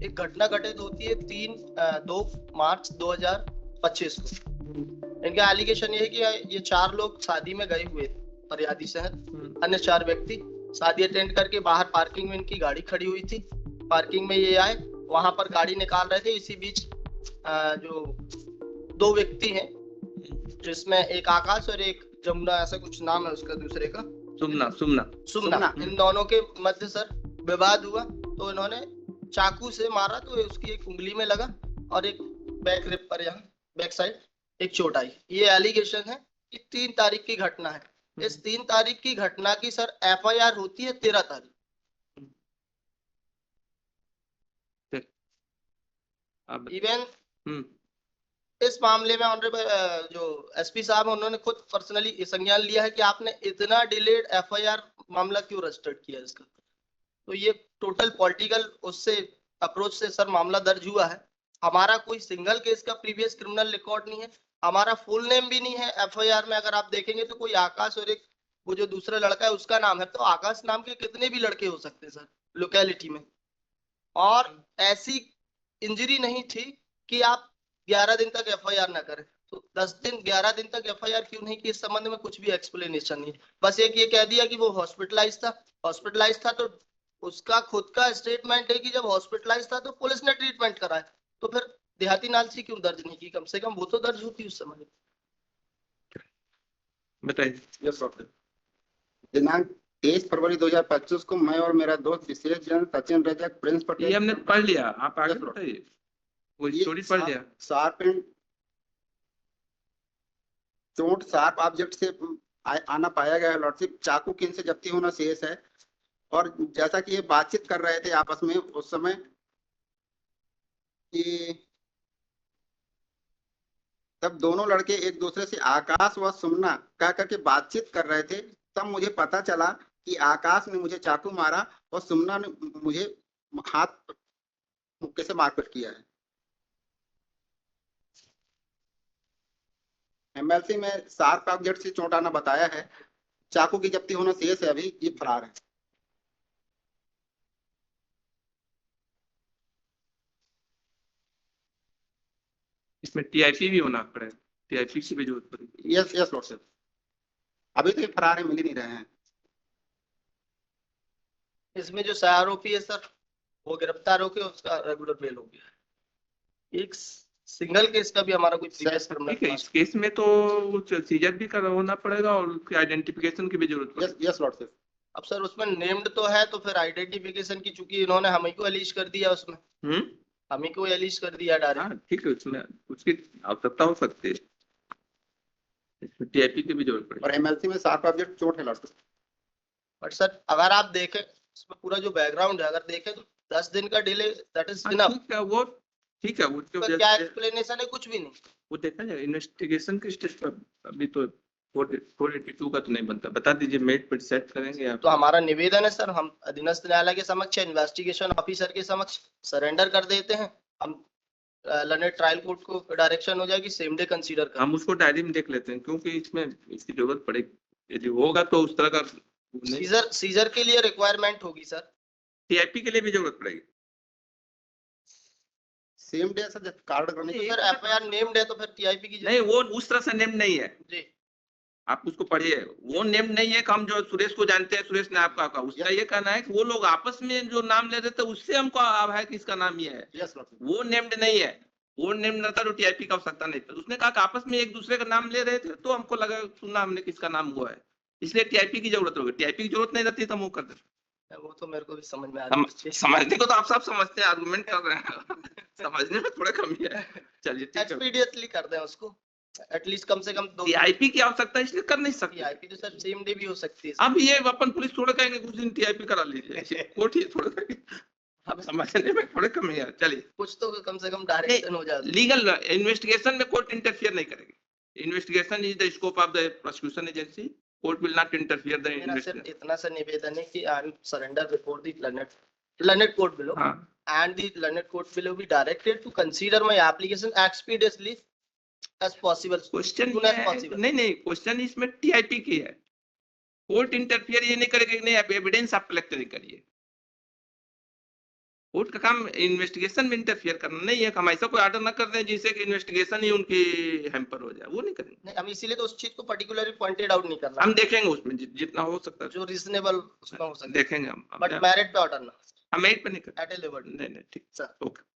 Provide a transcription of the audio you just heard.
एक घटना घटित होती है 2 मार्च 2025 को। इनका एलिगेशन ये है कि ये 4 लोग शादी में गए हुए थे फरियादी शहर। अन्य 4 व्यक्ति शादी अटेंड करके बाहर पार्किंग में इनकी गाड़ी खड़ी हुई थी। पार्किंग में ये आए, वहां पर गाड़ी निकाल रहे थे। इसी बीच जो 2 व्यक्ति हैं, जिसमें एक आकाश और एक जमुना, ऐसा कुछ नाम है उसका दूसरे का, सुमना। इन दोनों के मध्य सर विवाद हुआ, तो इन्होंने चाकू से मारा, तो उसकी एक उंगली में लगा और एक बैक रिप पर, यहाँ बैक साइड एक चोट आई। ये एलिगेशन है कि 3 तारीख की घटना है। इस 3 तारीख की घटना की सर FIR होती है 13 तारीख। इवन इस मामले में ऑनरेबल जो SP साहब है, उन्होंने खुद पर्सनली संज्ञान लिया है कि आपने इतना डिलेड FIR मामला क्यों रजिस्टर्ड किया इसका। तो ये टोटल पॉलिटिकल उससे अप्रोच से सर मामला दर्ज हुआ है। हमारा कोई सिंगल केस का प्रीवियस क्रिमिनल रिकॉर्ड नहीं है, हमारा फुल नेम भी नहीं है FIR में। अगर आप देखेंगे तो कोई आकाश और एक वो जो दूसरा लड़का है उसका नाम है, तो आकाश नाम के कितने भी लड़के हो सकते हैं सर लोकेलिटी में। और ऐसी इंजरी नहीं थी कि आप 11 दिन तक FIR ना करें, तो 10 दिन 11 दिन तक FIR क्यों नहीं की, इस संबंध में कुछ भी एक्सप्लेनेशन नहीं। बस एक ये कह दिया कि वो हॉस्पिटलाइज था, तो उसका खुद का स्टेटमेंट है कि जब हॉस्पिटलाइज था तो पुलिस ने ट्रीटमेंट कराया, तो फिर देहाती नालसी क्यों दर्ज नहीं की? कम से कम वो तो दर्ज होती उस समय। बताइए। दिनांक 23 फरवरी 2025 को मैं और मेरा दोस्त विशेष जन सचिन रजक प्रिंस पटेल, ये हमने पढ़ लिया, आप आगे बताइए। वो स्टोरी पढ़ लिया। शार्प एंड चोट शार्प ऑब्जेक्ट से आना पाया गया है लॉर्डशिप। चाकू की इनसे जब्ती होना शेष है। और जैसा कि ये बातचीत कर रहे थे आपस में उस समय कि तब दोनों लड़के एक दूसरे से आकाश व सुमना कह करके बातचीत कर रहे थे, तब मुझे पता चला कि आकाश ने मुझे चाकू मारा और सुमना ने मुझे हाथ मुक्के से मारपीट किया है। MLC में शार्प ऑब्जेक्ट से चोट आना बताया है। चाकू की जब्ती होना शेष है, अभी ये फरार है। इसमें TIP भी होना पड़ेगा, TIP की भी जरूरत पड़ेगी। यस लॉर्डशिप, अभी तो ये फरार है, मिल ही नहीं रहे हैं। इसमें जो आरोपी है सर वो गिरफ्तार होकर उसका रेगुलर बेल हो गया। एक सिंगल केस का भी हमारा कोई प्रीवियस क्रिमिनल ठीक है। इस केस में तो सीजर भी होना पड़ेगा और उसकी आइडेंटिफिकेशन की भी जरूरत पड़ेगी। Yes lordship. अब सर उसमें नेम्ड तो है, तो फिर आइडेंटिफिकेशन की, चूंकि इन्होंने हमें को एलिज कर दिया, उसमें हमें को एलिज कर दिया डायरेक्ट। ठीक है, उसमें उसकी आवश्यकता हो सकती है, इसमें TIP की भी जरूरत पड़ेगी। और MLC में शार्प ऑब्जेक्ट चोट है लॉर्डशिप। बट सर अगर आप देखें इसमें पूरा जो बैकग्राउंड है, अगर देखें तो 10 दिन का डिले दैट इज इनफ। ठीक है, वो क्या एक्सप्लेनेशन है? कुछ भी नहीं। वो देखा जाए इन्वेस्टिगेशन के स्टेज पर। अभी तो 482 का तो नहीं बनता। बता दीजिए, मेट पर सेट करेंगे आप। तो हमारा निवेदन है सर, हम अधीनस्थ न्यायालय के समक्ष, इन्वेस्टिगेशन ऑफिसर के समक्ष सरेंडर कर देते हैं। हम लर्नेड ट्रायल कोर्ट को डायरेक्शन हो जाएगी सेम डे कंसीडर कर। हम उसको डायरी में देख लेते हैं, क्योंकि इसमें इसकी जरूरत पड़ेगी। यदि होगा तो उस तरह का सीजर के लिए रिक्वायरमेंट होगी सर। TIP के लिए भी जरूरत पड़ेगी। सेम डे सर कार्ड करने तो सर FIR नेम्ड है तो फिर TIP की नहीं, वो उस तरह से नेम नहीं है जी। आप उसको पढ़िए। वो नेम नहीं है। हम जो सुरेश को जानते हैं, सुरेश ने आपका कहा, उसका ये कहना है कि वो लोग आपस में जो नाम ले रहे थे उससे हमको आभाव है कि इसका नाम ये है। वो नेम्ड नहीं है। वो नेम रहता तो TIP का आवश्यकता नहीं था। उसने कहा कि आपस में एक दूसरे का नाम ले रहे थे, तो हमको लगा, सुना हमने किसका नाम हुआ है, इसलिए TIP की जरूरत होगी। TIP की जरूरत नहीं रहती तो हम वो कर देते। वो तो मेरे को भी समझ में आ रहा है। समझने को तो आप सब समझते हैं, आर्गुमेंट कर रहे हैं। समझने में थोड़ा कमी है। चलिए ठीक है, एक्सपीडियंटली कर दें उसको, एटलीस्ट कम से कम 2 TIP की आवश्यकता इसलिए कर नहीं सकते। TIP तो सर सेम डे भी हो सकती है। अब ये अपन पुलिस थोड़ा कहेंगे कुछ दिन TIP करा लीजिए, कोर्ट ही थोड़ा अब समझने में थोड़ा कमी है। चलिए, कुछ तो कम से कम डायरेक्शन हो जाए। लीगल इन्वेस्टिगेशन में कोर्ट इंटरफियर नहीं करेगी। Investigation is the scope of the prosecution agency. Court will not interfere the investigation. इतना सा निवेदन है कि I am surrender before the learned court below and the learned court will be directed to consider my application expeditiously as possible. Question नहीं, question इसमें TIP की है। Court interfere ये नहीं करेगा कि नहीं आप एविडेंस आप कलेक्ट नहीं करिए। कोर्ट का काम इन्वेस्टिगेशन में इंटरफियर करना नहीं है। हम ऐसा कोई ऑर्डर ना कर दें जिससे कि इन्वेस्टिगेशन ही उनकी हैम्पर हो जाए, वो नहीं करेंगे। नहीं, हम इसीलिए तो उस चीज को पर्टिकुलरली पॉइंटेड आउट नहीं करना, हम देखेंगे उसमें जितना हो सकता है जो रीजनेबल उसमें हो सके, देखेंगे हम। बट मैरिट पे ऑर्डर ना, हम मेरिट पे नहीं करते। एट ए लेवल। नहीं नहीं ठीक सर। ओके।